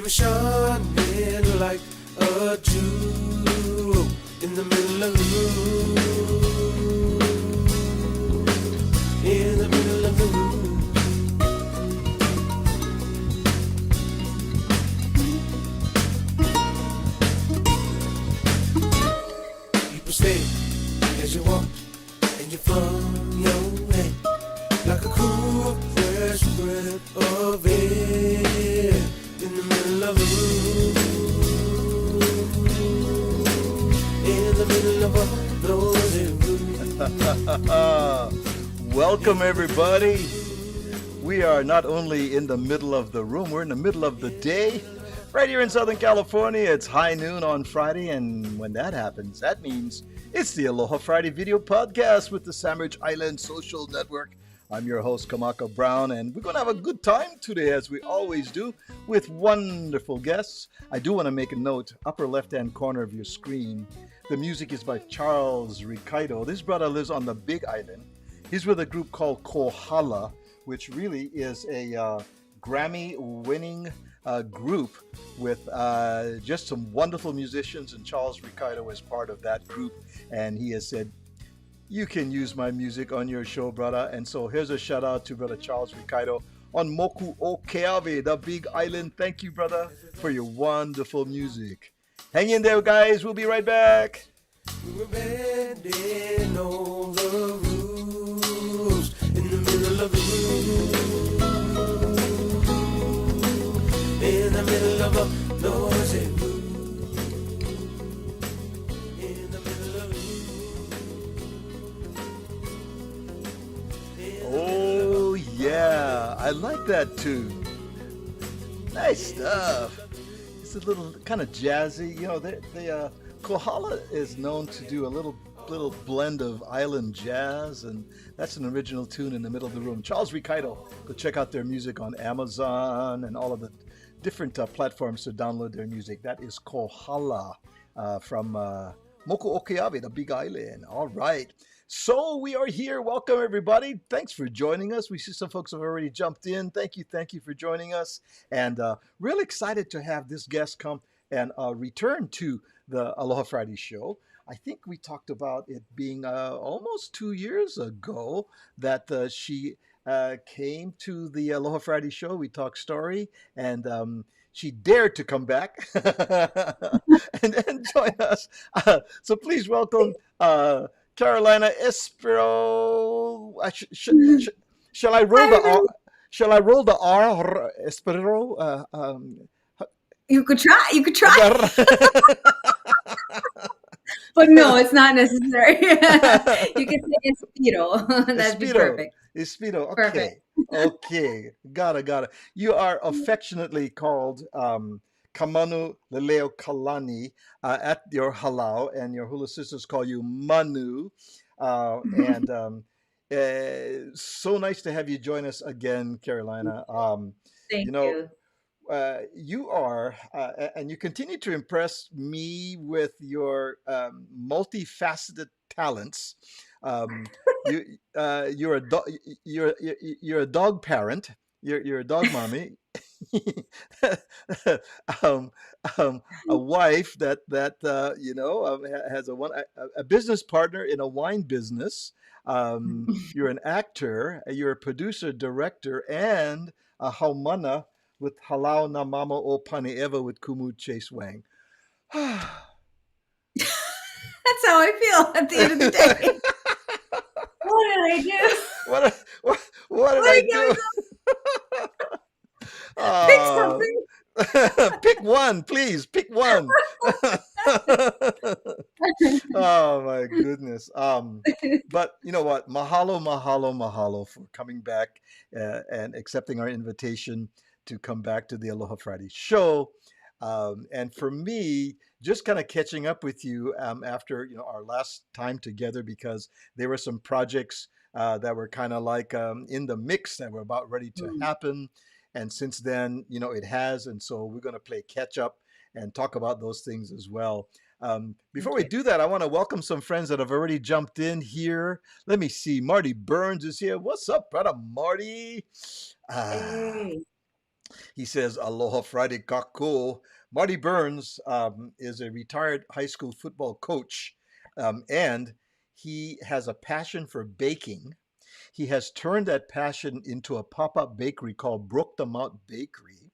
were shining like a jewel in the middle of the room. In the middle of the room. People stay as you walk and you flung your way like a cool fresh breath of air in the middle of the room. In the middle of a noisy room. Welcome everybody. We are not only in the middle of the room, we're in the middle of the day. Right here in Southern California, it's high noon on Friday, and when that happens, that means it's the Aloha Friday Video Podcast with the Sandwich Island Social Network. I'm your host, Kamaka Brown, and we're going to have a good time today, as we always do, with wonderful guests. I do want to make a note, upper left-hand corner of your screen, the music is by Charles Ricardo. This brother lives on the Big Island. He's with a group called Kohala, which really is a Grammy-winning group with just some wonderful musicians, and Charles Ricardo is part of that group, and he has said, you can use my music on your show, brother. And so here's a shout out to brother Charles Ricardo on Moku o Keawe, the Big Island. Thank you, brother, for your wonderful music. Hang in there, guys. We'll be right back. We were bending all the rules in the middle of the room. In the middle of a noisy room. In the middle of the room. Oh, yeah. I like that tune. Nice stuff. It's a little kind of jazzy. You know, the Kohala is known to do a little blend of island jazz, and that's an original tune in the middle of the room. Charles Ricardo, go check out their music on Amazon and all of the different platforms to download their music. That is Kohala from Moku o Keawe, the Big Island. All right. So we are here. Welcome, everybody. Thanks for joining us. We see some folks have already jumped in. Thank you for joining us. And real excited to have this guest come and return to the Aloha Friday show. I think we talked about it being almost 2 years ago that she came to the Aloha Friday show. We talked story, and she dared to come back and join us. So please welcome Carolina Espiro. Shall I roll the R? Shall I roll the R? Espiro. You could try. But no, it's not necessary. You can say Espiro. That'd be perfect. Espiro. Okay. Perfect. Okay. Got it. You are affectionately called Kamanu Leleo Kalani at your halau, and your hula sisters call you Manu. And so nice to have you join us again, Carolina. Thank you. You are, and you continue to impress me with your multifaceted talents. You're a dog parent. You're a dog mommy. A wife that has a business partner in a wine business. You're an actor. You're a producer, director, and a haumana with Halau na Mama o Pane'ewa with Kumu Chase Wang. That's how I feel at the end of the day. What did I do? What did I do? Pick something. Pick one, please. Pick one. Oh my goodness. But you know what? Mahalo for coming back and accepting our invitation to come back to the Aloha Friday show. And for me, just kind of catching up with you after our last time together, because there were some projects that were kind of like in the mix that were about ready to happen. And since then, it has. And so we're going to play catch up and talk about those things as well. Before we do that, I want to welcome some friends that have already jumped in here. Let me see. Marty Burns is here. What's up, brother Marty? Hey. He says, Aloha Friday kako. Marty Burns is a retired high school football coach, and he has a passion for baking. He has turned that passion into a pop up bakery called Brook the Mount Bakery.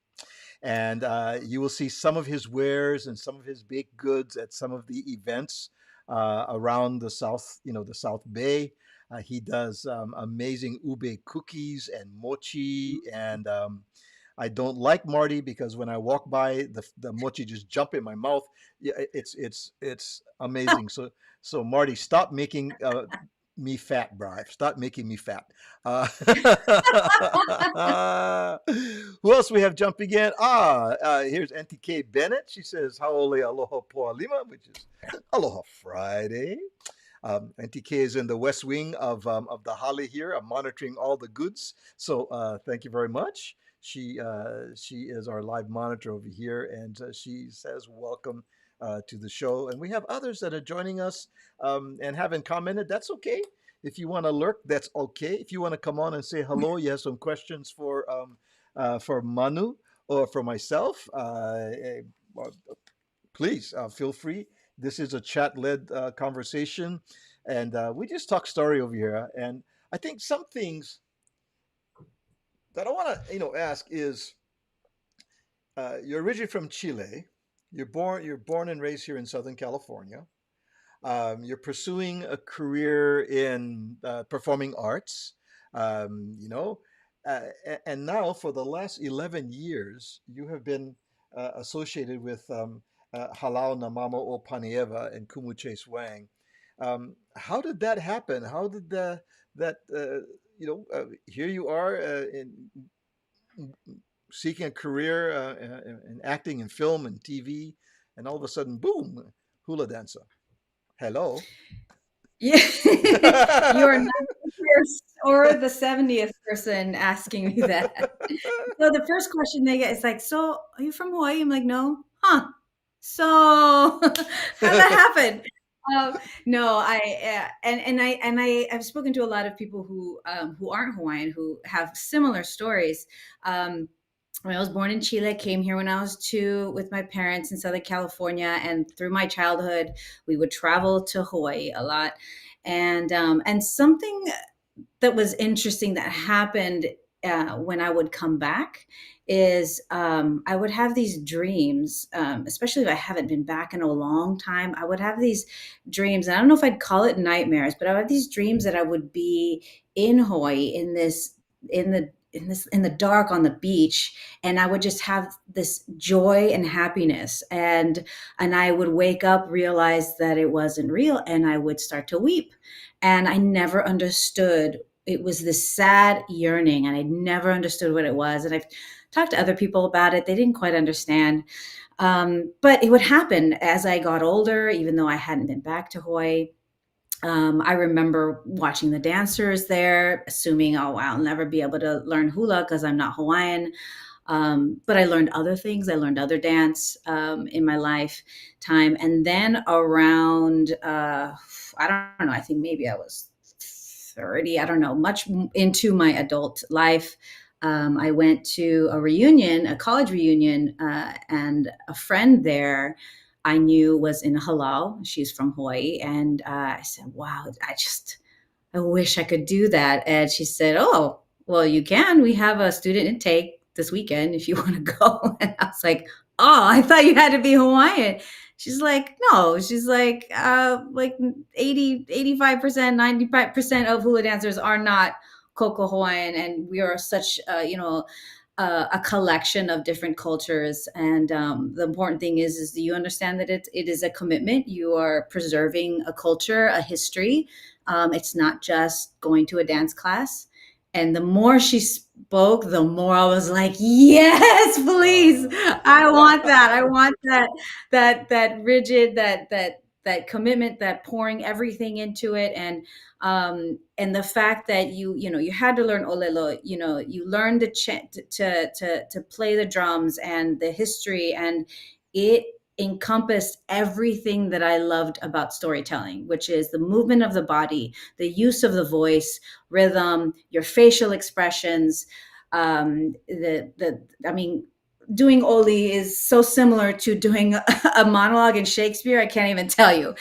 And you will see some of his wares and some of his baked goods at some of the events around the South, the South Bay. He does amazing ube cookies and mochi, and I don't like Marty because when I walk by, the mochi just jump in my mouth. Yeah, it's amazing. So Marty, stop making me fat, Bri. Stop making me fat. Uh, who else we have jumping in? Here's NTK Bennett. She says, "Haole aloha poalima," which is Aloha Friday. NTK is in the West Wing of the Hale here. I'm monitoring all the goods. So thank you very much. She is our live monitor over here, and she says welcome to the show. And we have others that are joining us and haven't commented. That's okay. If you want to lurk, that's okay. If you want to come on and say hello, you have some questions for Manu or for myself, please feel free. This is a chat-led conversation, and we just talk story over here. And I think some things that I want to, ask is, you're originally from Chile. You're born and raised here in Southern California. You're pursuing a career in performing arts. And now for the last 11 years, you have been associated with Halau Namamo O Panieva and Kumu Chase Wang. How did that happen? How did here you are seeking a career in acting and film and TV, and all of a sudden, boom, hula dancer. Hello. Yeah, you are not the first or the 70th person asking me that. So the first question they get is like, "So, are you from Hawaii?" I'm like, "No." Huh. So, how'd that happen? No, I've spoken to a lot of people who aren't Hawaiian who have similar stories. When I was born in Chile, came here when I was 2 with my parents in Southern California, and through my childhood, we would travel to Hawaii a lot. And something that was interesting that happened when I would come back is I would have these dreams, especially if I haven't been back in a long time. I would have these dreams, and I don't know if I'd call it nightmares, but I would have these dreams that I would be in Hawaii in the dark on the beach, and I would just have this joy and happiness, and I would wake up, realize that it wasn't real, and I would start to weep. And I never understood. It was this sad yearning, and I never understood what it was. And I've talked to other people about it. They didn't quite understand. But it would happen as I got older, even though I hadn't been back to Hawaii. I remember watching the dancers there, assuming, oh, wow, I'll never be able to learn hula because I'm not Hawaiian. But I learned other things. I learned other dance in my lifetime. And then around, I don't know, I think maybe I was 30, I don't know, much into my adult life. I went to a college reunion, and a friend there I knew was in Halau. She's from Hawaii. And I said, wow, I wish I could do that. And she said, oh, well, you can. We have a student intake this weekend if you want to go. And I was like, oh, I thought you had to be Hawaiian. She's like, no. She's like 80, 85%, 95% of hula dancers are not Koko Hawaiian. And we are such, a collection of different cultures. And the important thing is that you understand that it is a commitment. You are preserving a culture, a history. It's not just going to a dance class. And the more she spoke, the more I was like, yes, please. I want that. I want that rigid, that commitment, that pouring everything into it. And the fact that you had to learn olelo, you learned to play the drums and the history, and it encompassed everything that I loved about storytelling, which is the movement of the body, the use of the voice, rhythm, your facial expressions, I mean, doing Oli is so similar to doing a monologue in Shakespeare. I can't even tell you,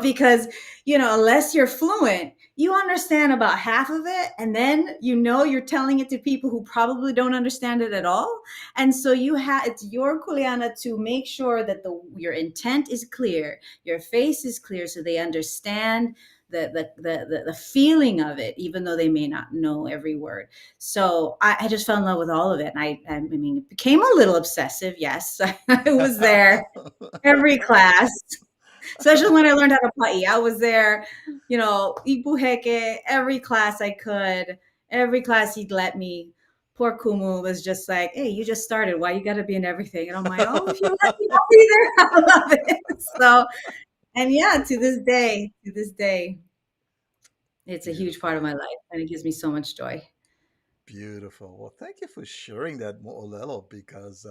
because, unless you're fluent, you understand about half of it. And then, you're telling it to people who probably don't understand it at all. And so it's your kuleana to make sure that your intent is clear, your face is clear, so they understand the feeling of it, even though they may not know every word. So I just fell in love with all of it. And I mean, it became a little obsessive. Yes, I was there every class, especially when I learned how to pa'i. I was there, ipuheke, every class I could, every class he'd let me. Poor Kumu was just like, hey, you just started. Why you got to be in everything? And I'm like, oh, if you let me, I'll be there. I love it. So, and yeah, to this day, it's a huge part of Beautiful. my life, and it gives me so much joy. Beautiful. Well, thank you for sharing that, Mo'olelo, because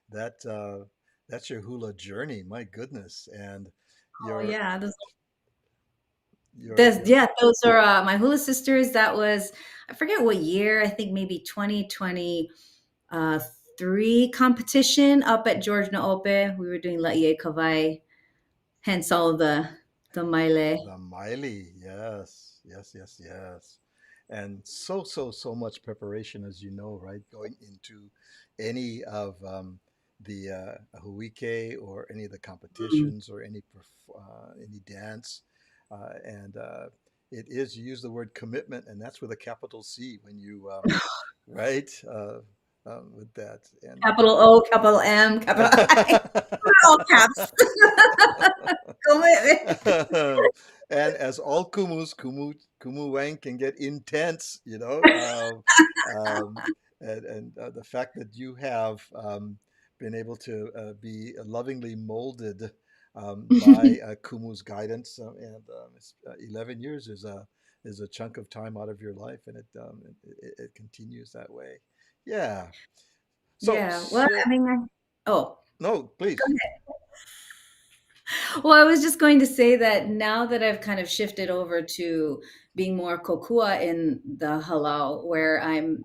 that that's your hula journey. My goodness, and Oh your yeah, your those are my hula sisters. That was, I forget what year. I think maybe 2020 three competition up at George Naope. We were doing Laie Kawai, hence all the maile. the Miley. Yes, yes, yes, yes. And so much preparation, as you know, right? Going into any of the huike or any of the Mm. competitions or any dance, and it is, you use the word commitment, and that's with a capital C when you right with that and Capital O, capital M, capital I, all caps. Commitment. and as all kumuwang can get intense, and the fact that you have been able to be lovingly molded by Kumu's guidance, and 11 years is a chunk of time out of your life, and it continues that way. Yeah. So Yeah. Well, I so mean, oh, no, please. well, I was just going to say that now that I've kind of shifted over to being more kokua in the halal, where I'm,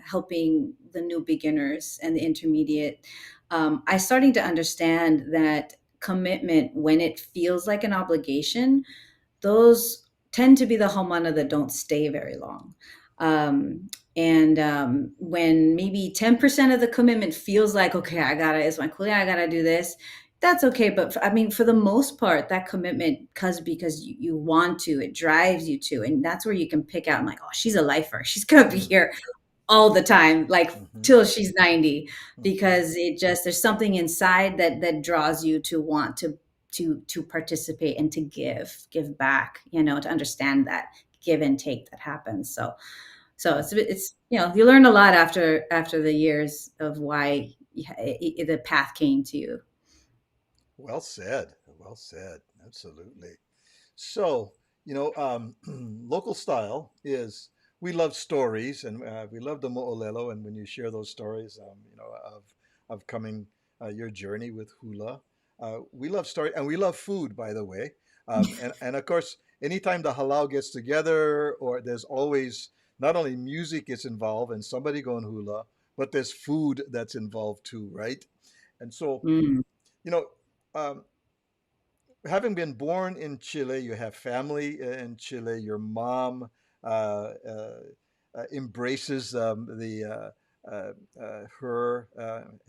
helping the new beginners and the intermediate, I'm starting to understand that commitment, when it feels like an obligation, those tend to be the haumana that don't stay very long. And when maybe 10% of the commitment feels like, okay, it's my kulia, I gotta do this, that's okay. But I mean, for the most part, that commitment, because you want to, it drives you to, and that's where you can pick out, I'm like, oh, she's a lifer. She's gonna be Mm, here all the time, like hmm till she's 90, hmm because there's something inside that draws you to want to participate and to give back, to understand that give and take that happens. So it's you learn a lot after the years of why the path came to you. Well said. Well said. Absolutely. So, local style is, we love stories, and we love the mo'olelo. And when you share those stories, of coming your journey with hula, we love story, and we love food, by the way. And of course, anytime the halal gets together, or there's always, not only music is involved and somebody going hula, but there's food that's involved too, right? And so, Mm. you know, um, having been born in Chile, you have family in Chile. Your mom embraces the her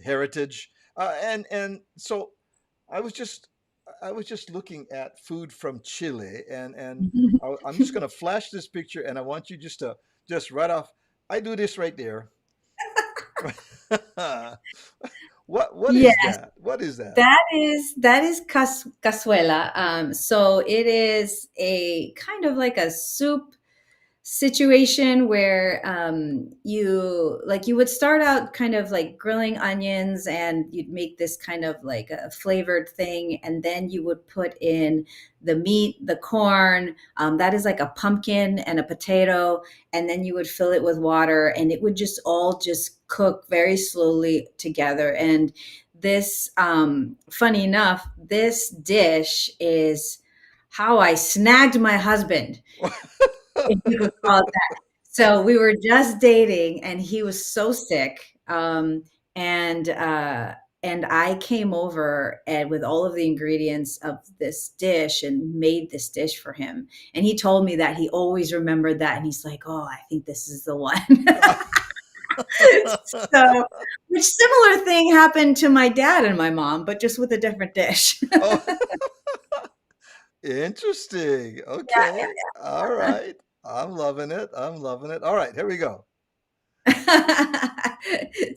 heritage, and so I was just I was just looking at food from Chile, and I'm just going to flash this picture, and I want you just to just right off. I do this right there. What Yeah. is that? What is that? That is cazuela. So it is a kind of like a soup situation where you would start out kind of like grilling onions, and you'd make this kind of like a flavored thing, and then you would put in the meat, the corn, that is like a pumpkin and a potato, and then you would fill it with water, and it would just all just cook very slowly together. And this funny enough, this dish is how I snagged my husband, if you could call it that. So we were just dating, and he was so sick. And and I came over and with all of the ingredients of this dish and made this dish for him. And he told me that he always remembered that, and he's like, "Oh, I think this is the one." So, which similar thing happened to my dad and my mom, but just with a different dish. Oh, interesting. Yeah, Okay. All right. I'm loving it. I'm loving it. All right, here we go.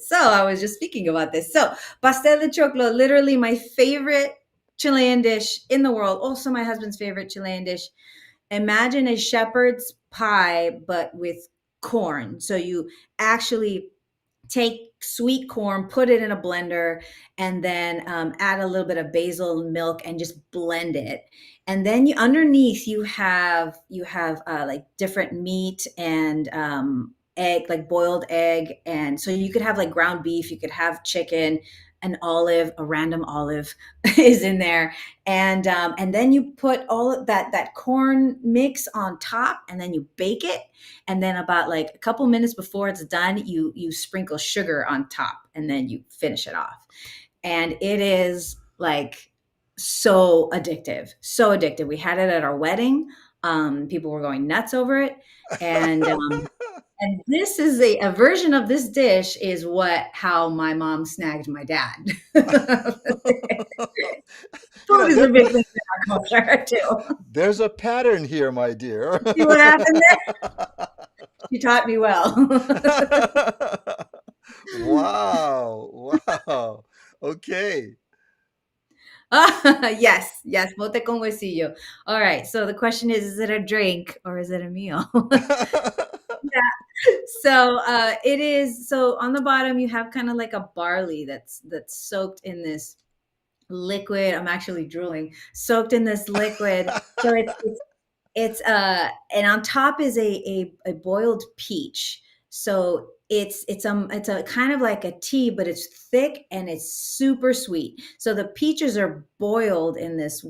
So I was just speaking about this. So pastel de choclo, literally my favorite Chilean dish in the world. Also my husband's favorite Chilean dish. Imagine a shepherd's pie, but with corn. So you actually take sweet corn, put it in a blender, and then add a little bit of basil and milk and just blend it. And then you underneath you have like different meat and egg, like boiled egg, and so you could have like ground beef, you could have chicken, an olive, a random olive is in there, and then you put all of that corn mix on top, and then you bake it, and then about like a couple minutes before it's done, you sprinkle sugar on top, and then you finish it off, and it is like so addictive. We had it at our wedding. People were going nuts over it, and and this is a version of this dish is how my mom snagged my dad. You know, Food is a big thing in our culture too. there's a pattern here, my dear. See what happened there? She taught me well. Wow. Wow. Okay. Yes, yes, mote con huesillo. All right, so the question is it a drink or is it a meal? So it is. So on the bottom you have kind of like a barley that's soaked in this liquid. I'm actually drooling. Soaked in this liquid. So it's and on top is a boiled peach. So it's a kind of like a tea, but it's thick and it's super sweet. So the peaches are boiled in this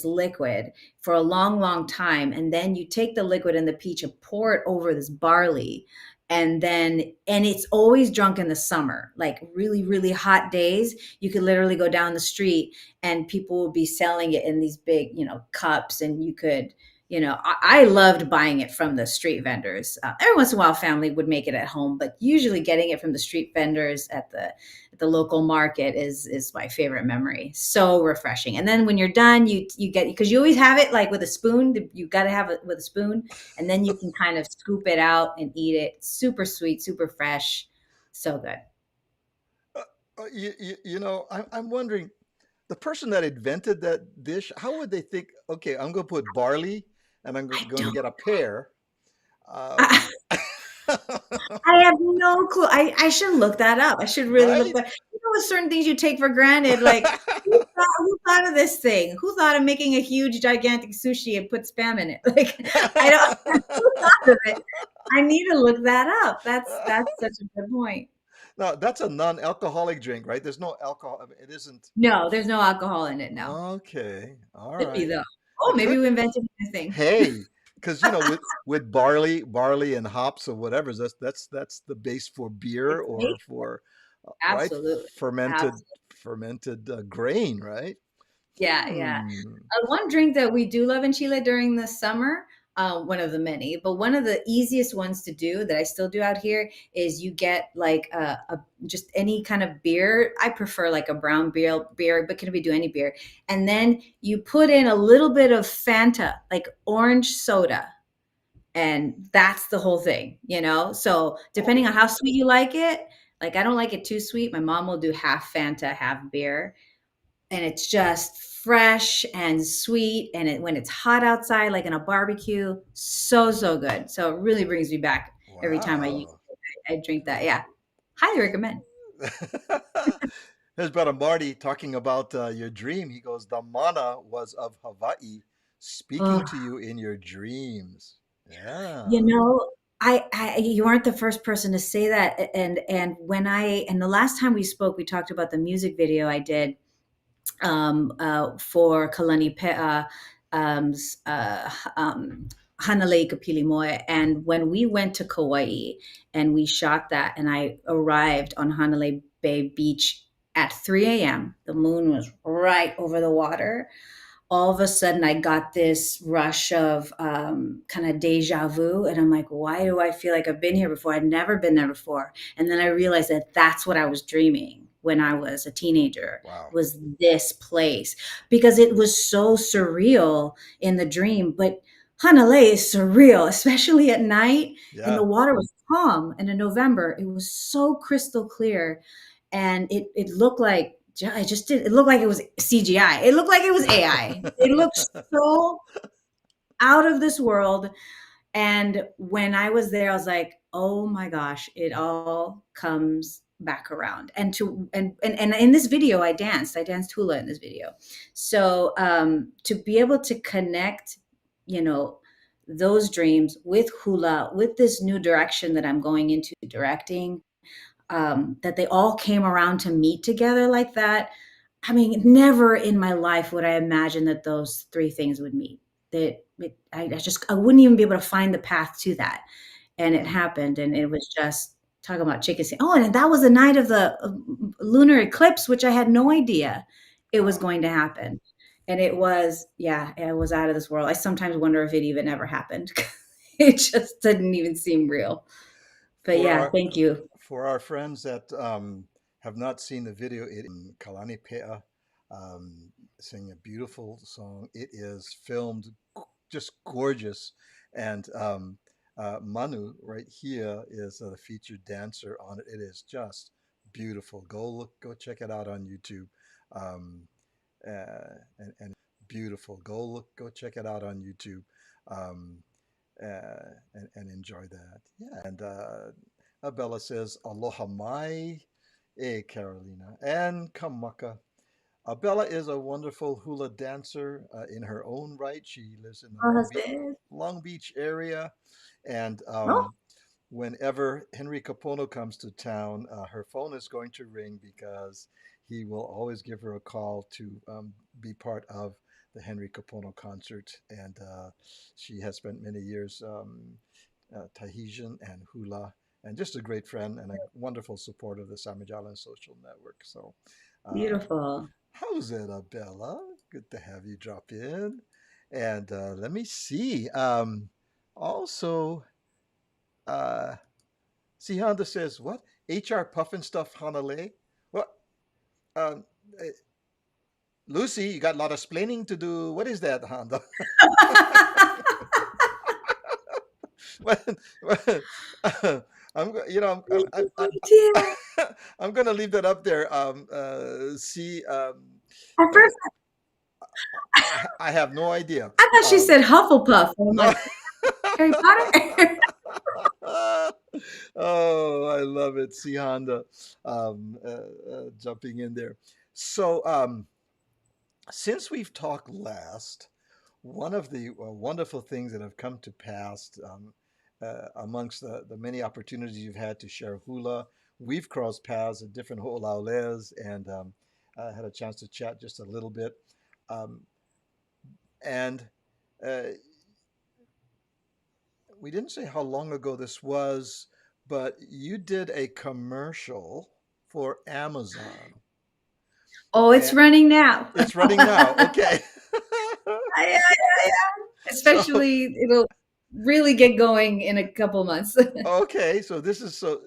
liquid for a long time, and then you take the liquid and the peach and pour it over this barley, and it's always drunk in the summer, like really hot days. You could literally go down the street and people will be selling it in these big, cups, and you could I loved buying it from the street vendors. Every once in a while, family would make it at home, but usually getting it from the street vendors at the local market is my favorite memory. So refreshing. And then when you're done, you get, because you always have it like with a spoon. You got to have it with a spoon, and then you can kind of scoop it out and eat it. Super sweet, super fresh, so good. I'm wondering, the person that invented that dish, how would they think, okay, I'm going to put barley and I'm I going to don't. get a pear. Uh, I, I have no clue. I should look that up. I should really look right? that. With certain things you take for granted, like who thought of this thing? Who thought of making a huge, gigantic sushi and put spam in it? Like I don't. Who thought of it? I need to look that up. That's such a good point. No, that's a non-alcoholic drink, right? There's no alcohol. I mean, it isn't. No, there's no alcohol in it. No, Okay. All could be right. though. Oh, It maybe could. we invented a thing. Hey, because with barley and hops or whatever, that's the base for beer It's or amazing. for right, Absolutely. fermented Absolutely. grain, right? Yeah, yeah. Hmm. One drink that we do love in Chile during the summer, one of the many, but one of the easiest ones to do that I still do out here is you get like just any kind of beer. I prefer like a brown beer, but can we do any beer? And then you put in a little bit of Fanta, like orange soda, and that's the whole thing. So depending on Oh, how sweet you like it, like I don't like it too sweet. My mom will do half Fanta, half beer, and it's just fresh and sweet, and when it's hot outside like in a barbecue, so good. So it really brings me back every time wow. I drink that. Yeah, highly recommend. Here's Brother Marty talking about your dream. He goes, the mana was of Hawaii speaking Oh, to you in your dreams. Yeah. you know I you aren't the first person to say that, and the last time we spoke, we talked about the music video I did for Kalani um, s- uh, um, Hanalei Kapilimoe. And when we went to Kauai and we shot that, and I arrived on Hanalei Bay Beach at 3 a.m., the moon was right over the water. All of a sudden I got this rush of kind of deja vu. And I'm like, why do I feel like I've been here before? I'd never been there before. And then I realized that that's what I was dreaming when I was a teenager, Wow. was this place, because it was so surreal in the dream. But Hanalei is surreal, especially at night. And the Yeah. water was calm. And in November, it was so crystal clear. And it looked like, I just did. It looked like it was CGI. It looked like it was AI. It looked so out of this world. And when I was there, I was like, oh my gosh, it all comes back around. And in this video, I danced hula in this video. So to be able to connect, those dreams with hula, with this new direction that I'm going into directing, that they all came around to meet together like that. I mean, never in my life would I imagine that those three things would meet. I wouldn't even be able to find the path to that, and it happened. And it was just talking about chickens. Oh, and that was the night of the lunar eclipse, which I had no idea it was going to happen. And it was out of this world. I sometimes wonder if it even ever happened. It just didn't even seem real. But For yeah, our thank you. for our friends that have not seen the video, it Kalani Pea singing a beautiful song. It is filmed just gorgeous, and Manu right here is the featured dancer on it. It is just beautiful. Go check it out on YouTube. Um, and beautiful. Go check it out on YouTube. Um, and enjoy that. Yeah. And Abella says, Aloha mai Carolina and Kamaka. Bella is a wonderful hula dancer in her own right. She lives in the Oh, that's it. Long Beach area. And Oh, whenever Henry Capono comes to town, her phone is going to ring because he will always give her a call to be part of the Henry Capono concert. And she has spent many years Tahitian and hula, and just a great friend and a wonderful supporter of the Sandwich Island Social Network. So, uh, beautiful. how's it, Bella? Good to have you drop in. And let me see. Also, uh, see, Honda says, what? HR Puffin Stuff Hanalei? What? Um, eh, Lucy, you got a lot of splaining to do. What is that, Honda? When, Oh, dear. I'm going to leave that up there. See, At uh, first, I have no idea. I thought she said Hufflepuff. And I'm No. like, Harry Potter? Oh, I love it. See Honda jumping in there. So, since we've talked last, one of the wonderful things that have come to pass amongst the many opportunities you've had to share hula, we've crossed paths at different ho'olauleas and had a chance to chat just a little bit. Um, and uh, we didn't say how long ago this was, but you did a commercial for Amazon. Oh, it's And running now. it's running now. Okay. Yeah. So, Especially, it'll really get going in a couple months. okay. So this is so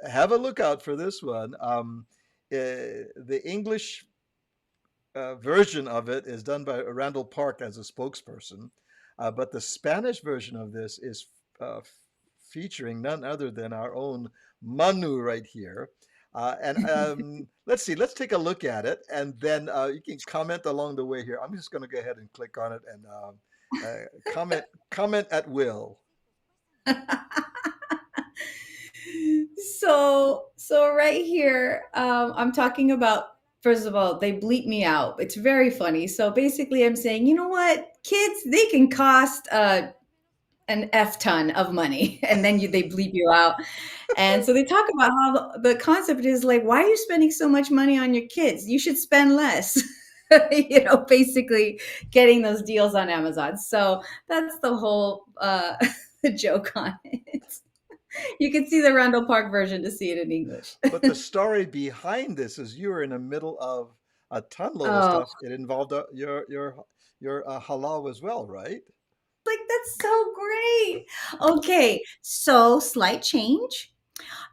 have a look out for this one. The English version of it is done by Randall Park as a spokesperson, but the Spanish version of this is featuring none other than our own Manu right here. And let's see, let's take a look at it, and then you can comment along the way here. I'm just going to go ahead and click on it and comment at will. So right here, I'm talking about, first of all, they bleep me out. It's very funny. So basically I'm saying, you know what, kids, they can cost an F ton of money, and then they bleep you out. And so they talk about how the concept is like, why are you spending so much money on your kids? You should spend less. basically getting those deals on Amazon. So that's the whole joke on it. You can see the Randall Park version to see it in English. But the story behind this is you were in the middle of a ton load of Oh, stuff. It involved your halal as well, right? like that's so great. Okay, so slight change.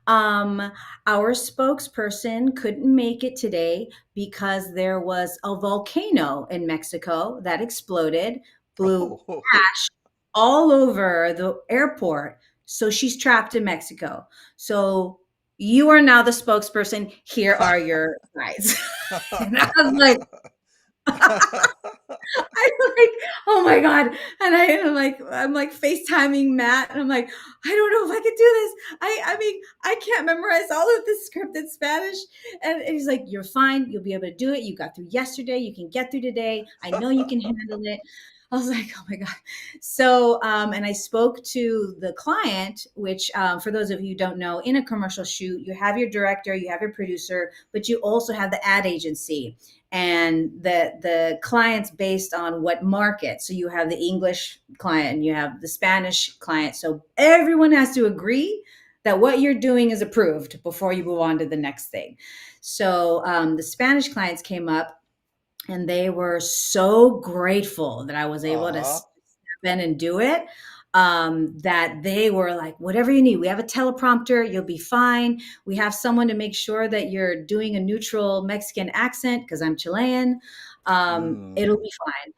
Um, our spokesperson couldn't make it today because there was a volcano in Mexico that exploded, blew Oh, ash all over the airport. So she's trapped in Mexico. So you are now the spokesperson. Here are your guys. And I was like, I'm like, oh my God. And I'm like FaceTiming Matt and I'm like, I don't know if I could do this. I mean, I can't memorize all of this script in Spanish. And he's like, you're fine. You'll be able to do it. You got through yesterday. You can get through today. I know you can handle it. I was like, oh my God. So, and I spoke to the client, which for those of you who don't know, in a commercial shoot, you have your director, you have your producer, but you also have the ad agency and the clients based on what market. So you have the English client and you have the Spanish client. So everyone has to agree that what you're doing is approved before you move on to the next thing. So the Spanish clients came up and they were so grateful that I was able to ah, step in and do it. That they were like, whatever you need, we have a teleprompter, you'll be fine. We have someone to make sure that you're doing a neutral Mexican accent because I'm Chilean. It'll mm. be fine.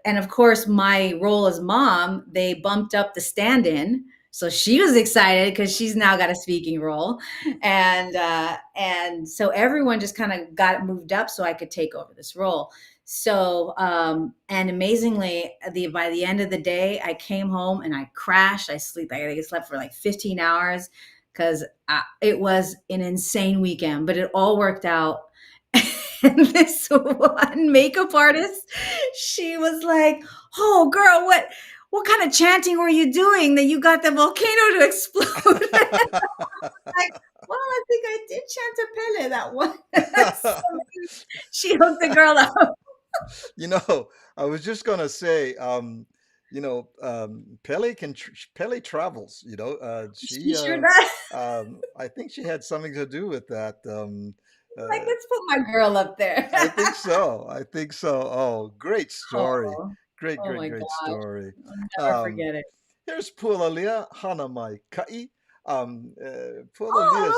And of course, my role as mom, they bumped up the stand-in. So she was excited because she's now got a speaking role, and so everyone just kind of got moved up so I could take over this role. So and amazingly, by the end of the day, I came home and I crashed. I sleep. I think I slept for like 15 hours because it was an insane weekend, but it all worked out. And this one makeup artist, she was like, "Oh, girl, what kind of chanting were you doing that you got the volcano to explode?" Like, well, I think I did chant a pele that one. So she hooked the girl up. You know, I was just gonna say, Pele travels. She sure does. I think she had something to do with that. Like, Uh, let's put my girl up there. I think so. I think so. Oh, great story. Oh, Great, oh great, my great gosh. story. I'll never Um, forget it. here's Pulalia Hanamai Kai. Oh, Pulalia's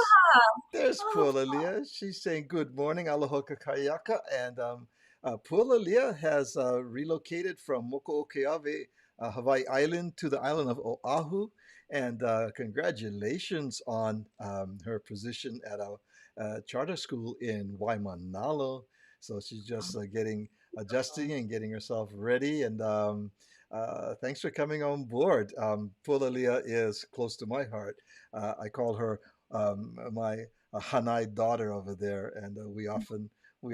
There's aloha. Paula Leah. She's saying good morning, aloha kakayaka. And Paula Leah has relocated from Mokuokeawe, Hawaii Island, to the island of Oahu. And congratulations on her position at a charter school in Waimanalo. So she's just getting adjusting and getting herself ready. And thanks for coming on board. Paula Leah is close to my heart. I call her my Hanai daughter over there, and we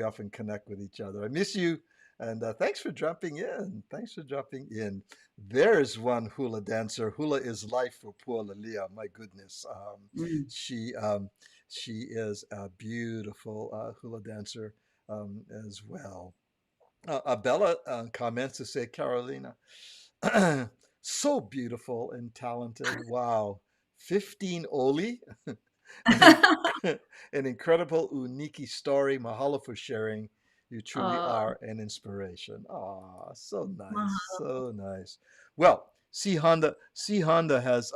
often connect with each other. I miss you, and thanks for dropping in. Thanks for dropping in. There's one hula dancer. Hula is life for poor Lalia. My goodness, Mm. she um, she is a beautiful hula dancer as well. Bella comments to say, Carolina, so beautiful and talented. Wow, 15 Oli. An, an incredible Uniki story. Mahalo for sharing. You truly Oh, are an inspiration. Ah, so nice, mahalo. so nice. Well, C Honda has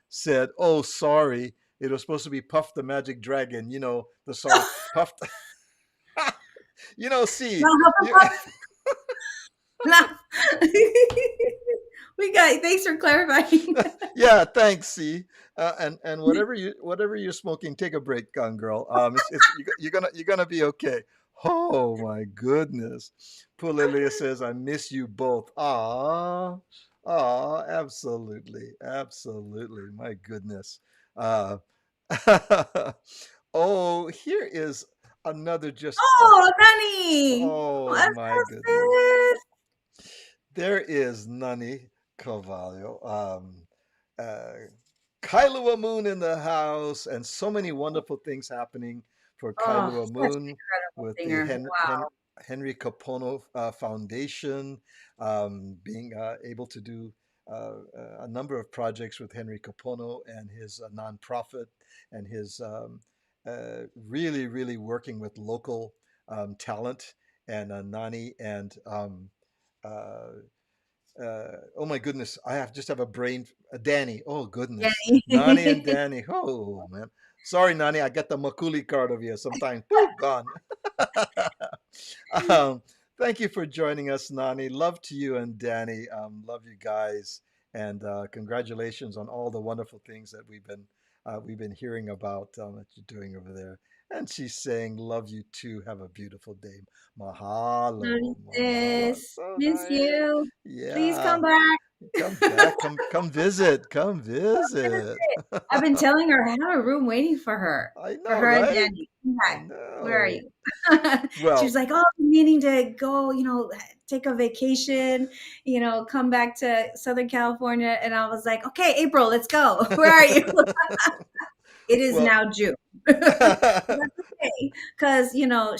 said, "Oh, sorry, it was supposed to be Puff the Magic Dragon. The song Puff." C. Now, You, Hufflepuff. Now, we got. Thanks for clarifying. yeah, thanks, C. And whatever you're smoking, take a break, gun girl. You're gonna be okay. Oh my goodness. Pulilia says, "I miss you both." Absolutely, absolutely. My goodness. Uh, oh, here is another just. Oh, Nani. Oh, Oh that's my so goodness. sweet. There is Nani Carvalho. Uh, Kailua Moon in the house, and so many wonderful things happening for Oh, Kailua such an Moon incredible with the singer. Wow. Henry Capono Foundation, being able to do a number of projects with Henry Capono and his nonprofit, and his really, really working with local talent, and Nani and uh, oh my goodness, I have just have a brain. Danny. Oh goodness, Nani and Jenny. Danny. Oh man, sorry, Nani. I got the Makuli card of you. Sometimes, boop, gone. um, Thank you for joining us, Nani. Love to you and Danny. Love you guys, and congratulations on all the wonderful things that we've been hearing about that you're doing over there. And she's saying, "Love you too. Have a beautiful day. Love you, Mahalo, mahalo." sis. So Miss nice. you. Please come Yeah, back. come back. Come visit. Come visit. I've been telling her I have a room waiting I for know, her and right? Danny. Come I back. Where are know. you? She was Well, like, "Oh, I'm meaning to go, take a vacation, come back to Southern California." And I was like, "Okay, April, let's go. Where are you?" It is well. now June. That's okay. Because,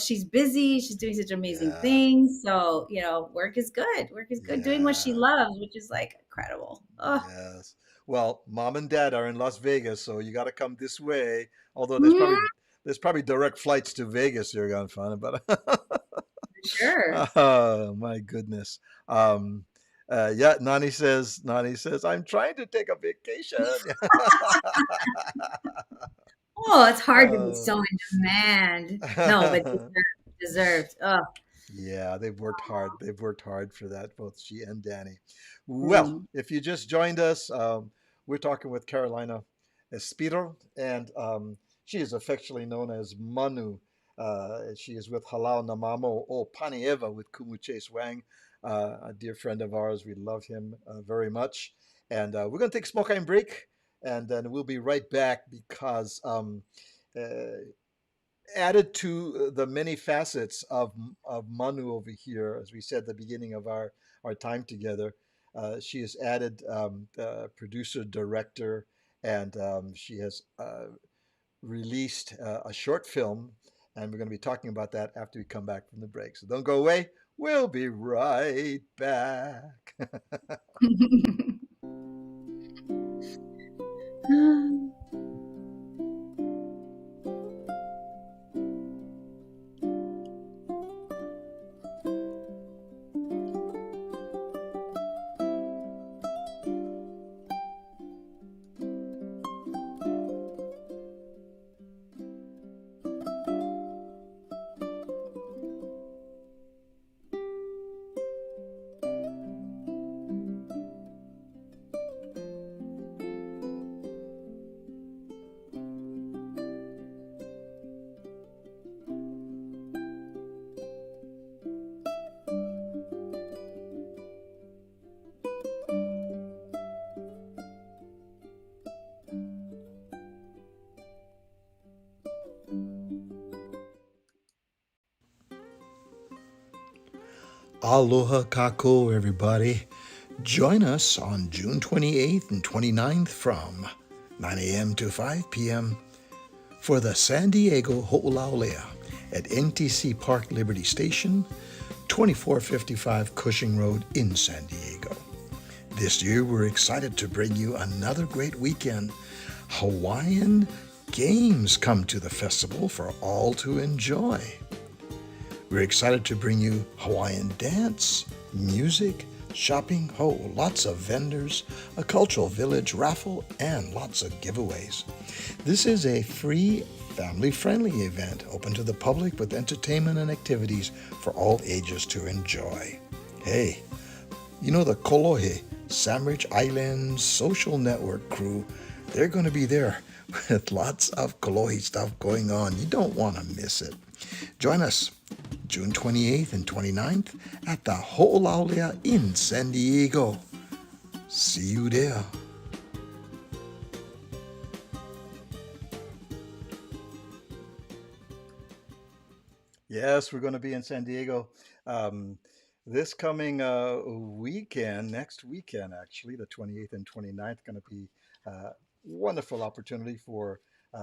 she's busy. She's doing such amazing Yeah, things. So, work is good. Work is good. Doing what she yeah, loves, which is like incredible. Oh, yes. Well, mom and dad are in Las Vegas, so you got to come this way. Although mhm, there's probably direct flights to Vegas you're gonna find, but for sure. oh my goodness. Um, yeah, Nani says, I'm trying to take a vacation. Oh, it's hard to be Uh, so in demand. No, but deserved, deserved. Oh, Yeah, they've worked hard. They've worked hard for that, both she and Danny. Well, mm. if you just joined us, we're talking with Carolina Espiro, and she is affectionately known as Manu. She is with Halal Namamo o Panieva with Kumu Chase Wang, a dear friend of ours. We love him very much. And we're going to take a small time break, and then we'll be right back because uh, added to the many facets of Manu over here, as we said at the beginning of our time together, she has added the producer, director, and she has released a short film, and we're going to be talking about that after we come back from the break. So don't go away. We'll be right back. Aloha kako, everybody. Join us on June 28th and 29th from 9 a.m. to 5 p.m. for the San Diego Ho'olaulea at NTC Park Liberty Station, 2455 Cushing Road in San Diego. This year, we're excited to bring you another great weekend. Hawaiian games come to the festival for all to enjoy. We're excited to bring you Hawaiian dance, music, shopping, lots of vendors, a cultural village raffle, and lots of giveaways. This is a free, family-friendly event open to the public with entertainment and activities for all ages to enjoy. Hey, you know the Kolohe, Sandwich Islands Social Network crew, they're going to be there with lots of Kolohe stuff going on. You don't want to miss it. Join us June 28th and 29th at the Ho'olaulea in San Diego. See you there. Yes, we're going to be in San Diego um, this coming weekend, next weekend actually, the 28th and 29th, going to be a wonderful opportunity for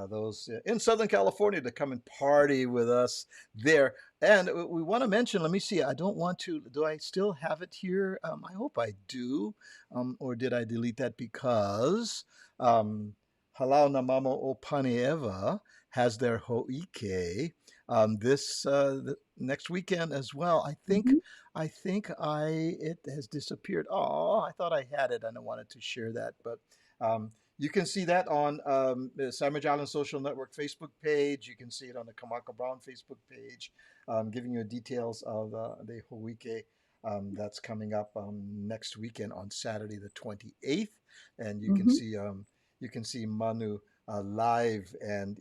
those in Southern California to come and party with us there. And we want to mention, let me see, I don't want to, do I still have it here? I hope I do. Or did I delete that because Halau na Mama o Panieva has their Ho'ike this next weekend as well. Mhm. I think it has disappeared. Oh, I thought I had it and I wanted to share that, but you can see that on the Sandwich Island Social Network Facebook page. You can see it on the Kamaka Brown Facebook page, giving you details of the Ho'ike that's coming up next weekend on Saturday the 28th, and Mhm. you can see Manu live and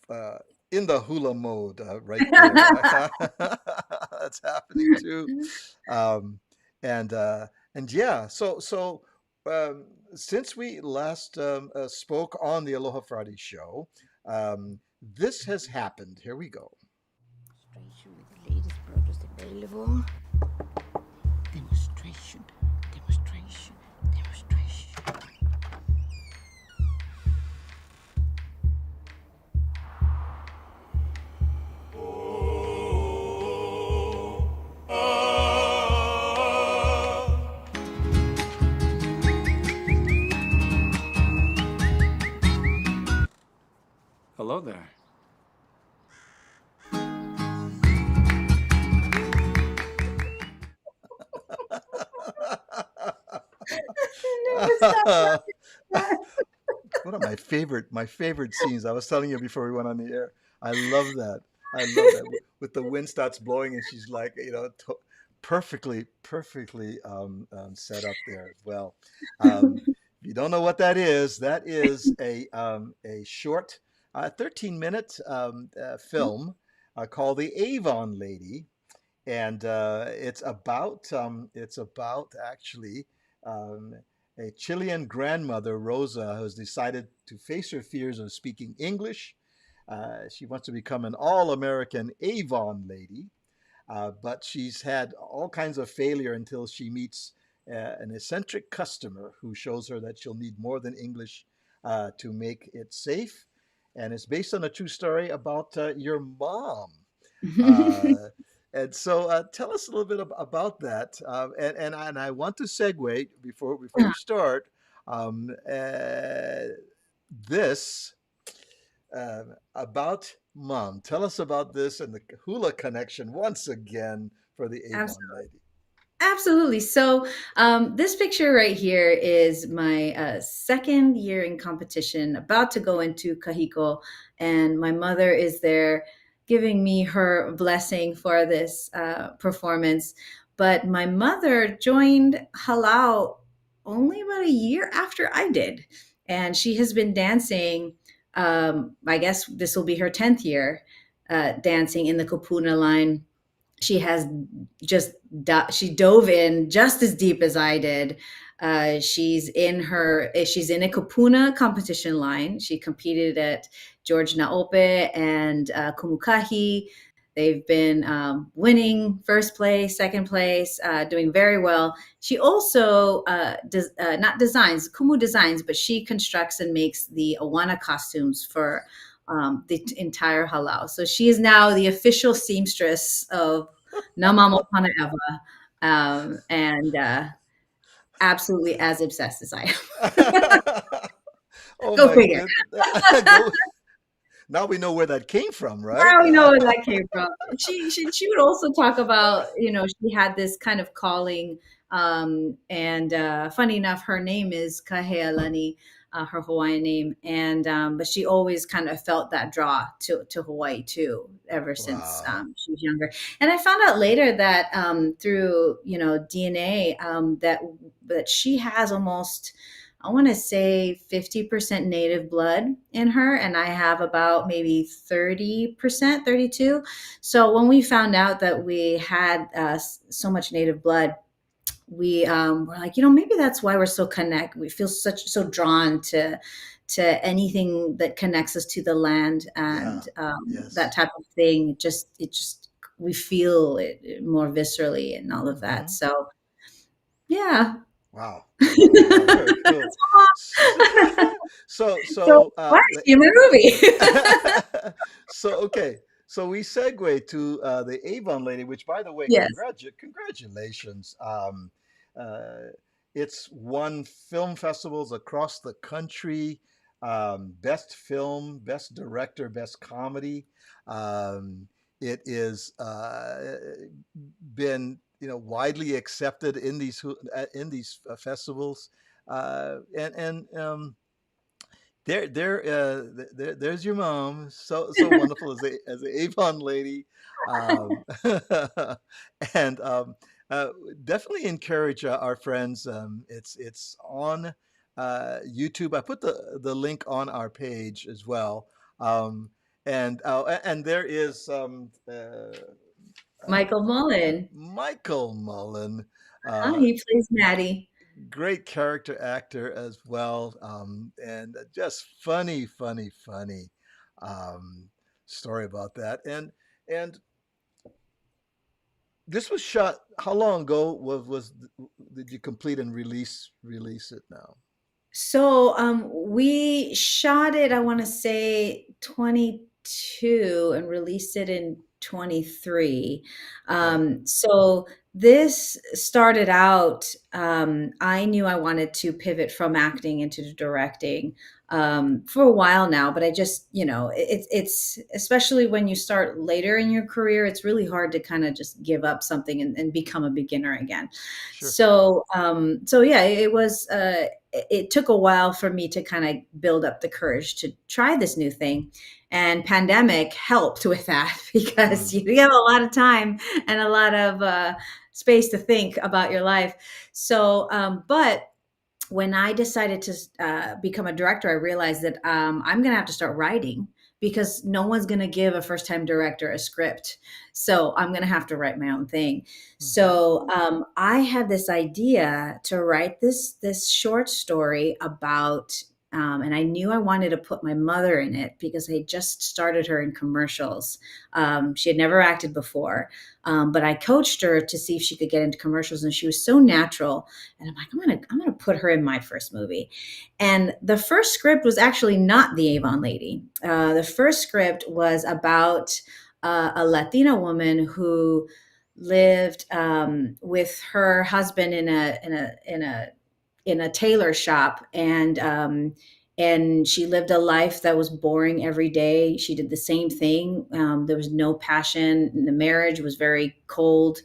uh, in the hula mode right there. That's happening too. Um, and yeah, um, since we last spoke on the Aloha Friday show, this has happened. Here we go. Demonstration with the latest produce available. Demonstration, demonstration, demonstration. Hello there. Never stop laughing. One of my favorite scenes. I was telling you before we went on the air. I love that. I love that with the wind starts blowing and she's like, perfectly set up there as well. If you don't know what that is a short, 13-minute film called The Avon Lady, and it's about actually um, a Chilean grandmother, Rosa, who has decided to face her fears of speaking English. She wants to become an all-American Avon lady, but she's had all kinds of failure until she meets an eccentric customer who shows her that she'll need more than English to make it safe. And it's based on a true story about your mom. Uh, and so, tell us a little bit about that. And I want to segue before you start. This about mom. Tell us about this and the hula connection once again for the Avon lady. Absolutely. So, this picture right here is my second year in competition, about to go into Kahiko, and my mother is there giving me her blessing for this performance. But my mother joined Halau only about a year after I did, and she has been dancing. I guess this will be her 10th year dancing in the Kupuna line. She has she dove in just as deep as I did. She's in a Kapuna competition line. She competed at George Naope and Kumukahi. They've been winning first place, second place, doing very well. She also not designs, Kumu designs, but she constructs and makes the Awana costumes for the entire halau. So she is now the official seamstress of Namamo Panaeva, and absolutely as obsessed as I am. Oh Go my figure. goodness. Go. Now we know where that came from, right? Now we know where that came from. She would also talk about, she had this kind of calling, and funny enough, her name is Kahealani, her Hawaiian name, and but she always kind of felt that draw to Hawaii too, ever since Wow. she was younger. And I found out later that through DNA, that she has almost, I want to say 50% native blood in her, and I have about maybe 30%, 32. So when we found out that we had so much native blood, we were like, maybe that's why we're so connect. We feel so drawn to anything that connects us to the land, Yeah. and that Yes. type of thing. It just we feel it more viscerally and all of that. Hmm. So yeah. Wow. Wow. Very cool. So, So so, why is she in my movie? so okay. So we segue to the Avon lady, which, by the way, Yes. congratulations. Uh, it's won film festivals across the country. Best film, best director, best comedy. Um, it is been widely accepted in these festivals, and there's your mom, so wonderful as a Avon lady, um, and definitely encourage our friends. It's on YouTube. I put the link on our page as well, um, and there is Michael Mullen. Michael Mullen. He plays Maddie. Great character actor as well, and just funny um, story about that. And this was shot. How long ago was did you complete and release it now? So we shot it, I want to say 22 and released it in 23. Okay. So this started out, I knew I wanted to pivot from acting into directing for a while now, but I just, it's especially when you start later in your career, it's really hard to kind of just give up something and become a beginner again. Sure. So yeah, it took a while for me to kind of build up the courage to try this new thing. And pandemic helped with that because Mm. you have a lot of time and a lot of space to think about your life. So, but when I decided to become a director, I realized that I'm going to have to start writing because no one's going to give a first time director a script. So I'm going to have to write my own thing. Mhm. So I had this idea to write this short story about, and I knew I wanted to put my mother in it because I just started her in commercials. She had never acted before, but I coached her to see if she could get into commercials, and she was so natural. And I'm like, I'm gonna put her in my first movie. And the first script was actually not the Avon lady. The first script was about a Latina woman who lived with her husband in a tailor shop, and she lived a life that was boring every day. She did the same thing. There was no passion. The marriage was very cold.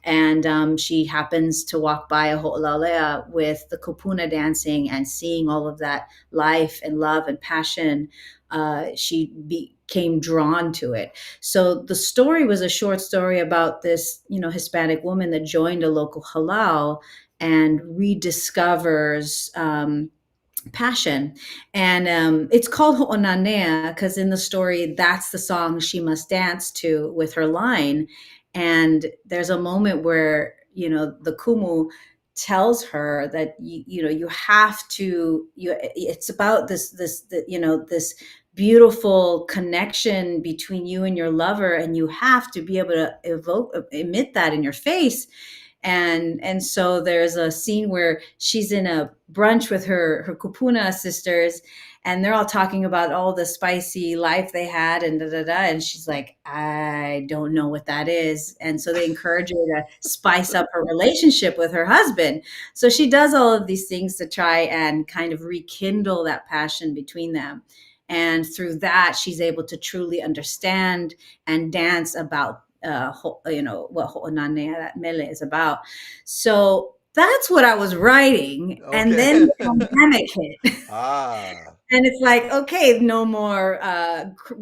And she happens to walk by a ho'olalea with the kupuna dancing and seeing all of that life and love and passion. She became drawn to it. So the story was a short story about this, Hispanic woman that joined a local halal and rediscovers passion. And it's called Ho'onanea because in the story, that's the song she must dance to with her line. And there's a moment where, the kumu tells her that you have to it's about this beautiful connection between you and your lover, and you have to be able to emit that in your face. And so there's a scene where she's in a brunch with her kupuna sisters, and they're all talking about all the spicy life they had and da da da, and she's like, I don't know what that is. And so they encourage her to spice up her relationship with her husband. So she does all of these things to try and kind of rekindle that passion between them. And through that, she's able to truly understand and dance about what Ho'onanea, that mele, is about. So that's what I was writing. And Okay. then the pandemic hit. Ah. And it's like, okay, no more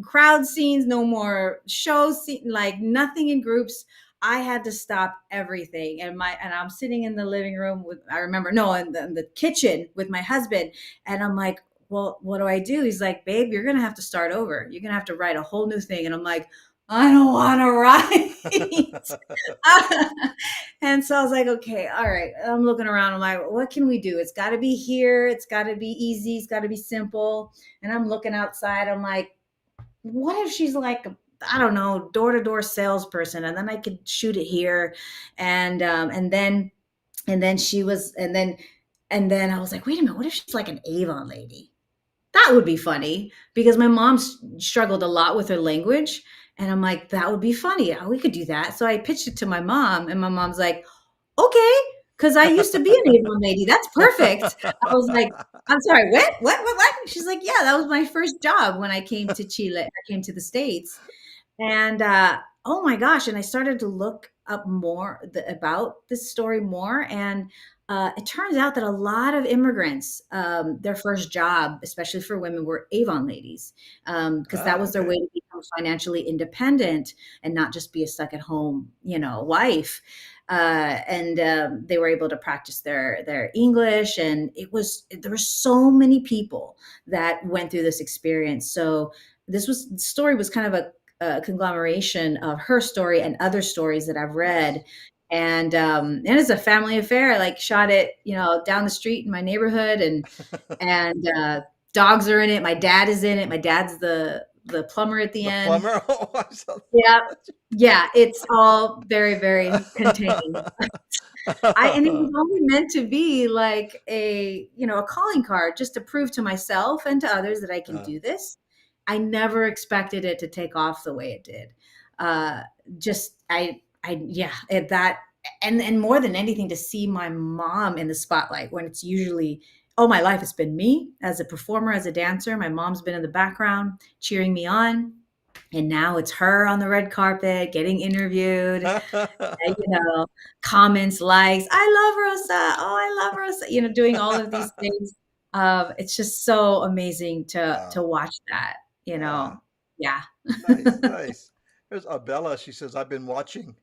crowd scenes, no more shows, like nothing in groups. I had to stop everything, and I'm sitting in the living room with, I remember, no, in the kitchen with my husband, and I'm like, well, what do I do? He's like, babe, you're gonna have to start over. You're gonna have to write a whole new thing, and I'm like, I don't want to write. And so I was like, okay, all right. I'm looking around. I'm like, what can we do? It's got to be here. It's got to be easy. It's got to be simple. And I'm looking outside. I'm like, what if she's like, I don't know, door to door salesperson, and then I could shoot it here, and then she was, and then And then I was like, wait a minute, what if she's like an Avon lady? That would be funny because my mom struggled a lot with her language. And I'm like, that would be funny. Oh, we could do that. So I pitched it to my mom, and my mom's like, okay, because I used to be an Avon lady. That's perfect. I was like, I'm sorry, what? She's like, yeah, that was my first job when I came to Chile. I came to the States. And oh my gosh, and I started to look up more about this story more. And it turns out that a lot of immigrants, their first job, especially for women, were Avon ladies, because that was their Okay. way to become financially independent and not just be a stuck at home, wife. And they were able to practice their English, and there were so many people that went through this experience. So the story was kind of a conglomeration of her story and other stories that I've read. And it's a family affair. I like shot it, down the street in my neighborhood, and dogs are in it. My dad is in it. My dad's the plumber at the The end. plumber. Oh, I saw Yeah, yeah. It's all very, very contained. And it was only meant to be like a calling card, just to prove to myself and to others that I can Uh, do this. I never expected it to take off the way it did. Uh, just yeah, that, and more than anything, to see my mom in the spotlight when it's usually all my life it's been me as a performer, as a dancer. My mom's been in the background cheering me on, and now it's her on the red carpet getting interviewed. Comments, likes, I love Rosa. Oh, I love Rosa. Doing all of these things. It's just so amazing to wow. watch that. Yeah. Yeah. Nice, nice. There's Abella. She says, I've been watching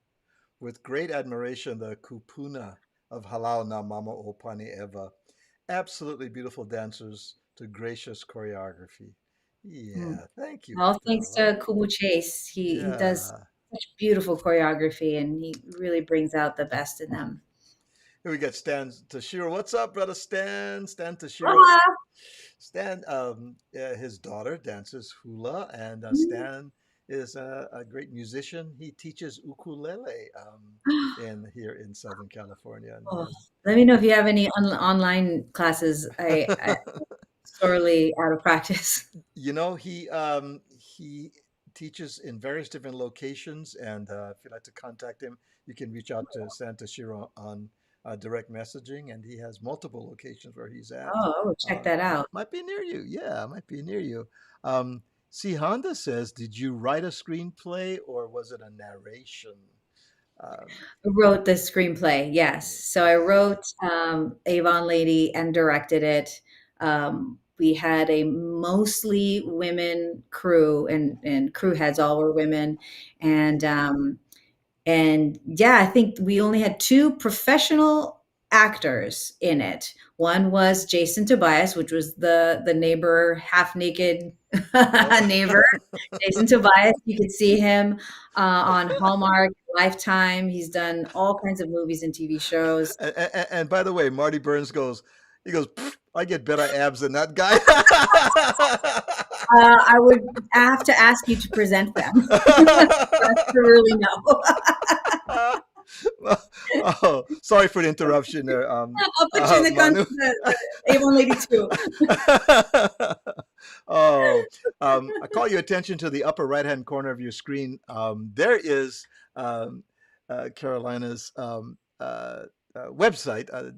with great admiration the kupuna of Halau na Mama Opani Eva. Absolutely beautiful dancers to gracious choreography. Mm. Yeah, thank you, All thanks Abella. to Kumu Chase. He does Yeah. such beautiful choreography, and he really brings out the best in them. Here we got Stan Tashiro. What's up, brother Stan? Stan Tashiro. Aloha. Stan, his daughter dances hula, and Mm. Stan is a great musician. He teaches ukulele in here in Southern California, and Oh, has, let me know if you have any online classes. I sorely out of practice. he teaches in various different locations, and if you'd like to contact him, you can reach out to Stan Tashiro on direct messaging, and he has multiple locations where he's at. Oh, I will check that out. Might be near you. Yeah, might be near you. See, Honda says, did you write a screenplay or was it a narration? Um, Wrote the screenplay, yes. So I wrote Avon Lady and directed it. We had a mostly women crew, and crew heads all were women. And yeah, I think we only had two professional actors in it. One was Jason Tobias, which was the neighbor, half naked neighbor. Jason Tobias, you could see him on Hallmark, Lifetime. He's done all kinds of movies and TV shows. and by the way, Marty Burns he goes, "Pfft, I get better abs than that guy." I would have to ask you to present them for us to really know. Oh, sorry for the interruption there, I'll put you in Manu. the Avon Lady too. Oh, I call your attention to the upper right-hand corner of your screen. There is Carolina's website,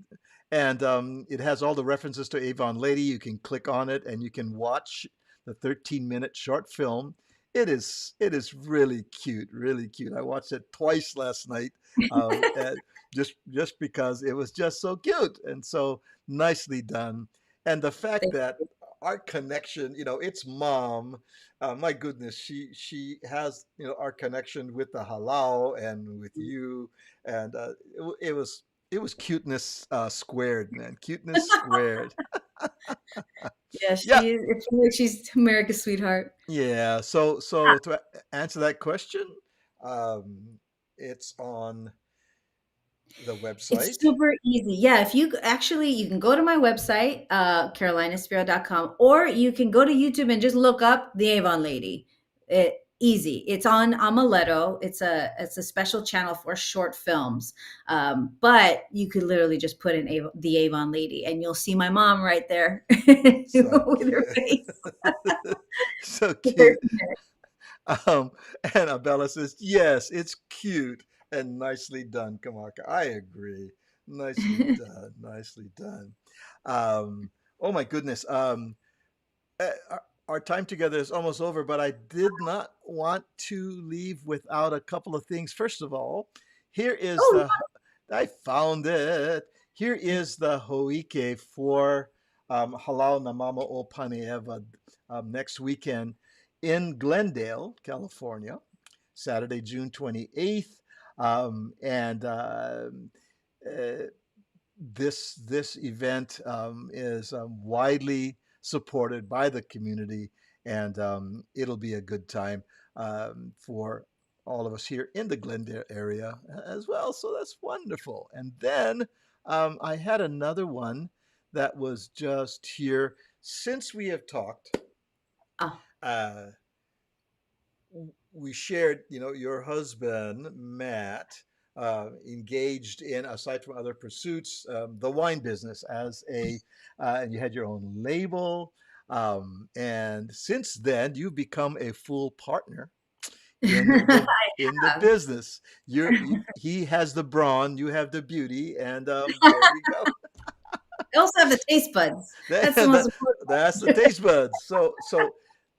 and it has all the references to Avon Lady. You can click on it, and you can watch the 13-minute short film. It is really cute, really cute. I watched it twice last night, and just because it was just so cute and so nicely done. And the fact that our connection, it's mom. My goodness, she has our connection with the halal and with you, and it was cuteness squared, man. Cuteness squared. Yeah, Yeah, it feels like she's America's sweetheart. yeah. So to answer that question, um, it's on the It's website. super easy. Yeah, if you can go to my website, carolinaespiro.com, or you can go to YouTube and just look up the Avon Lady. easy. It's on Amaletto. It's a special channel for short films. But you could literally just put in the Avon Lady, and you'll see my mom right there So with her face. so The 30 cute. minutes. Annabella says, yes, it's cute and nicely done, Kamaka. I agree. Nicely done. Nicely done. Oh my goodness. Our time together is almost over, but I did not want to leave without a couple of things. First of all, here is Oh, I found it. Here is the Hoike for Halal na Mama o Paneeva next weekend in Glendale, California, Saturday, June 28th. And this event is widely supported by the community, and it'll be a good time for all of us here in the Glendale area as well. So that's wonderful. And then I had another one that was just here since we have talked. oh, Uh, we shared, your husband, Matt, engaged in, aside from other pursuits, the wine business and you had your own label. And since then, you've become a full partner in the business. He has the brawn, you have the beauty, and there we go. I also have the taste buds. That's the most That- important. that's the taste buds. So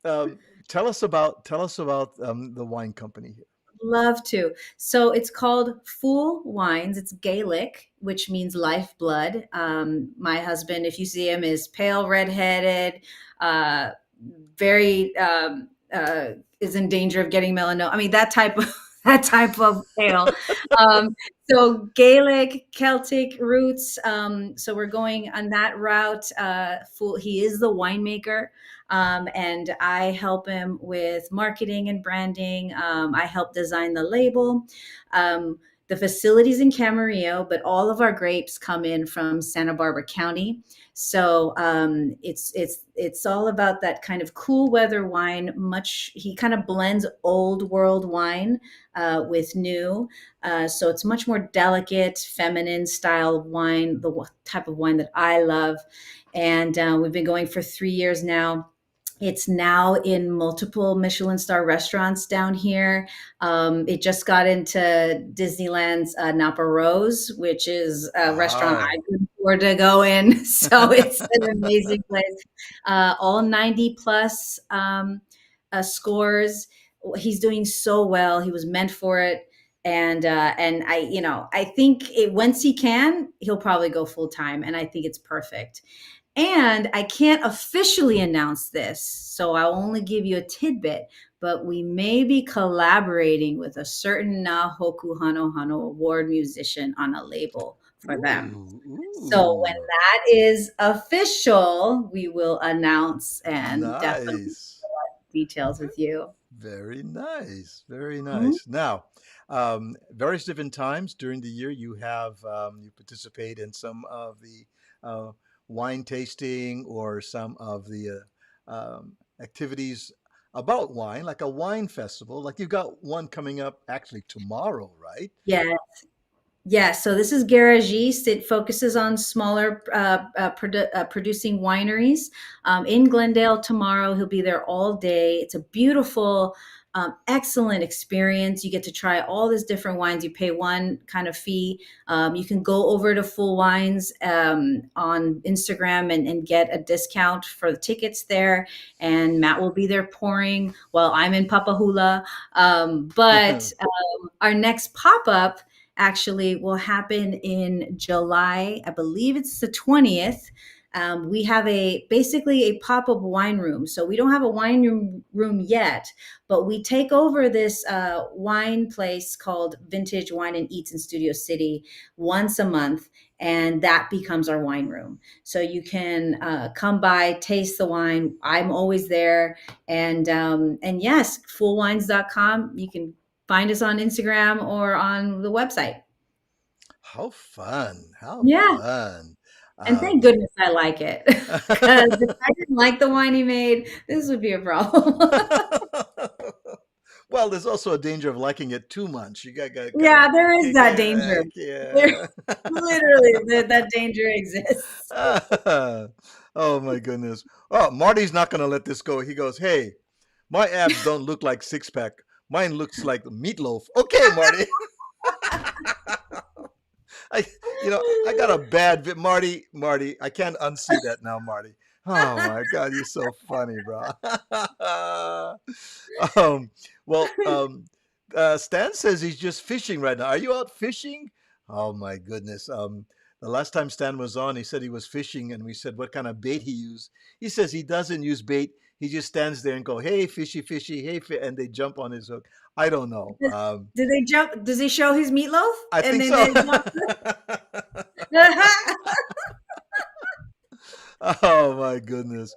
um, tell us about the wine company here. Love to. So it's called Fool Wines. It's Gaelic, which means lifeblood. My husband, if you see him, is pale, redheaded, uh, very is in danger of getting melanoma. I mean, that type of pale. Um, so Gaelic, Celtic roots. So we're going on that route. Fool, he is the winemaker. And I help him with marketing and branding. I help design the label. The facilities in Camarillo, but all of our grapes come in from Santa Barbara County. So it's all about that kind of cool weather wine. He kind of blends old world wine with new. So it's much more delicate, feminine style of wine, the type of wine that I love. And we've been going for 3 years now. It's now in multiple Michelin star restaurants down here. It just got into Disneyland's Napa Rose, which is a restaurant I Wow. could afford to go in. So it's an amazing place. All 90 plus scores. He's doing so well. He was meant for it. And I think once he can, he'll probably go full time. And I think it's perfect. And I can't officially announce this, so I'll only give you a tidbit, but we may be collaborating with a certain Na Hoku Hano Hano award musician on a label for them. So when Ooh, that is official, we will announce and definitely nice. details with you. Very nice. Very Mhm. nice. Now, various different times during the year, you participate in some of the uh, wine tasting or some of the activities about wine, like a wine festival. Like you've got one coming up actually tomorrow, right? Yeah. Yeah, so this is Garage East. It focuses on smaller producing wineries in Glendale tomorrow. He'll be there all day. It's a beautiful, excellent experience. You get to try all these different wines. You pay one kind of fee. You can go over to Full Wines on Instagram and get a discount for the tickets there. And Matt will be there pouring while I'm in Papahula. But our next pop-up actually will happen in July. I believe it's the 20th. We have basically a pop-up wine room. So we don't have a wine room yet, but we take over this wine place called Vintage Wine and Eats in Studio City once a month. And that becomes our wine room. So you can come by, taste the wine. I'm always there. And yes, fullwines.com. You can find us on Instagram or on the website. How fun. How Yeah. fun. And thank Um, goodness I like it. Because if I didn't like the wine he made, this would be a problem. Well, there's also a danger of liking it too much. You got kind Yeah, of there is kick that danger. back. There, Yeah. literally, that danger exists. Oh my goodness. Oh, Marty's not gonna let this go. He goes, "Hey, my abs don't look like six pack. Mine looks like meatloaf." Okay, Marty. I, I got a bad Marty. Marty, I can't unsee that now, Marty. Oh my God, you're so funny, bro. um, Stan says he's just fishing right now. Are you out fishing? Oh my goodness. The last time Stan was on, he said he was fishing, and we said what kind of bait he used. He says he doesn't use bait. He just stands there and go, "Hey, fishy, fishy, hey," and they jump on his hook. I don't know. Do they jump? Does he show his meatloaf? I And think then so. they jump? Oh my goodness.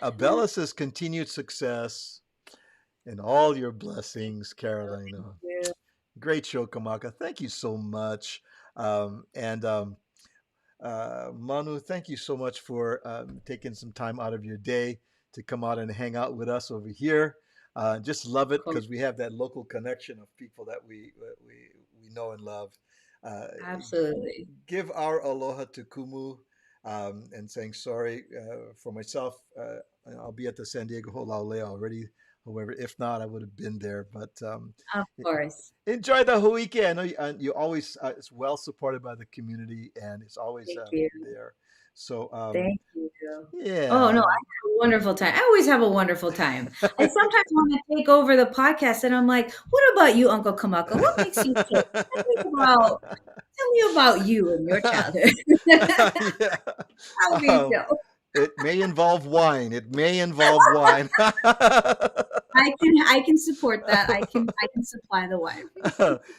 Abella says continued success and all your blessings, Carolina. Yeah. Great show, Kamaka. Thank you so much. And Manu, thank you so much for taking some time out of your day to come out and hang out with us over here. Just love it because we have that local connection of people that we know and love. Uh, Absolutely. give our aloha to Kumu and saying sorry for myself. I'll be at the San Diego Holaolea already. However, if not, I would have been there. But Of course. enjoy the Hawaii. I know you always it's well supported by the community and it's always Thank you. there. So Thank you. yeah. Oh no, I had a wonderful time. I always have a wonderful time. I sometimes want to take over the podcast, and I'm like, "What about you, Uncle Kamaka? What makes you tick? Tell me about you and your childhood. Yeah. How do you feel?" It may involve wine. It may involve wine. I can support that. I can supply the wine.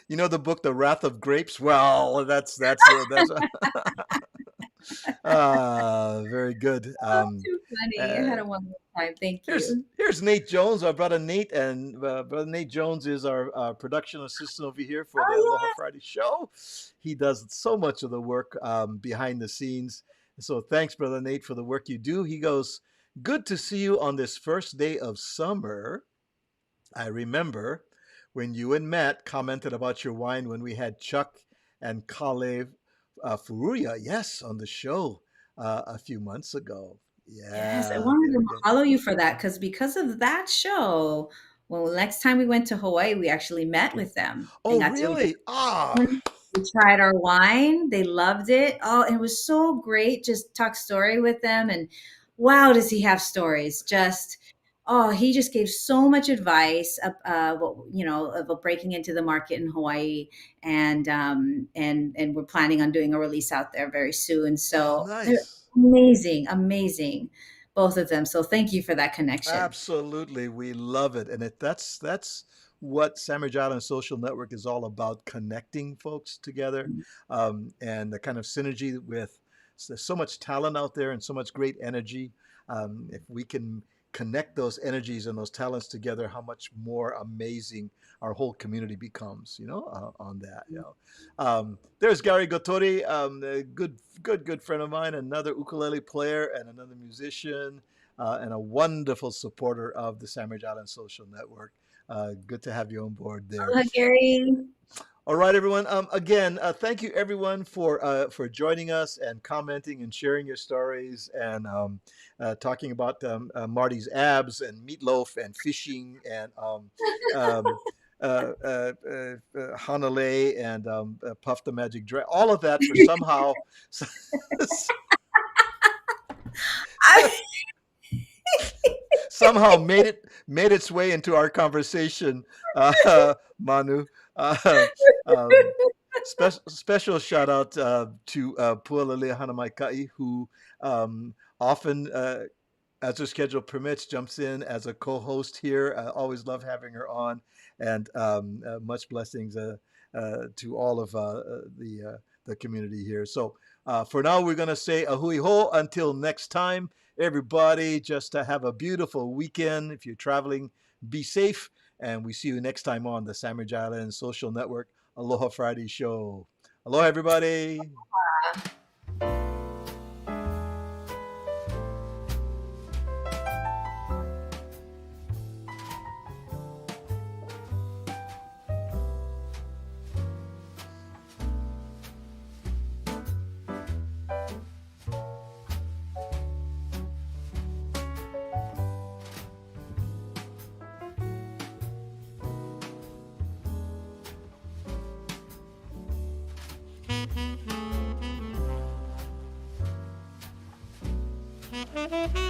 You know the book, The Wrath of Grapes? Well, that's very good. Oh, too funny. I had a wonderful time. Thank you. Here's Nate Jones, our brother Nate, and brother Nate Jones is our production assistant over here for the Aloha Friday show. He does so much of the work behind the scenes. So thanks, brother Nate, for the work you do. He goes, "Good to see you on this first day of summer. I remember when you and Matt commented about your wine when we had Chuck and Kalev Furuya, yes, on the show a few months ago." Yes, I Yeah, wanted very to good. follow you for that because of that show. Well, next time we went to Hawaii, we actually met with them and Oh, got to really? we tried our wine. They loved it. Oh, and it was so great. Just talk story with them, and wow, does he have stories? He just gave so much advice. About breaking into the market in Hawaii, and we're planning on doing a release out there very soon. Oh, So they're nice. amazing, both of them. So thank you for that connection. Absolutely, we love it, and that's what Sandwich Island Social Network is all about: connecting folks together, and the kind of synergy with. There's so much talent out there and so much great energy. If we can connect those energies and those talents together, how much more amazing our whole community becomes. On that. There's Gary Gotori, a good friend of mine, another ukulele player and another musician. And a wonderful supporter of the Sandwich Island Social Network. Good to have you on board there. Aloha, Gary. All right, everyone. Again, thank you everyone for joining us and commenting and sharing your stories and talking about Marty's abs and meatloaf and fishing and Hanalei and Puff the Magic Dragon. All of that for somehow. Somehow made its way into our conversation, Manu. Special shout out to Pualele Hanamaikai, who often, as her schedule permits, jumps in as a co-host here. I always love having her on, and much blessings to all of the community here. So for now, we're going to say ahui ho until next time. Everybody, just to have a beautiful weekend. If you're traveling, be safe. And we see you next time on the Sandwich Island Social Network Aloha Friday show. Aloha, everybody. Hawaiian.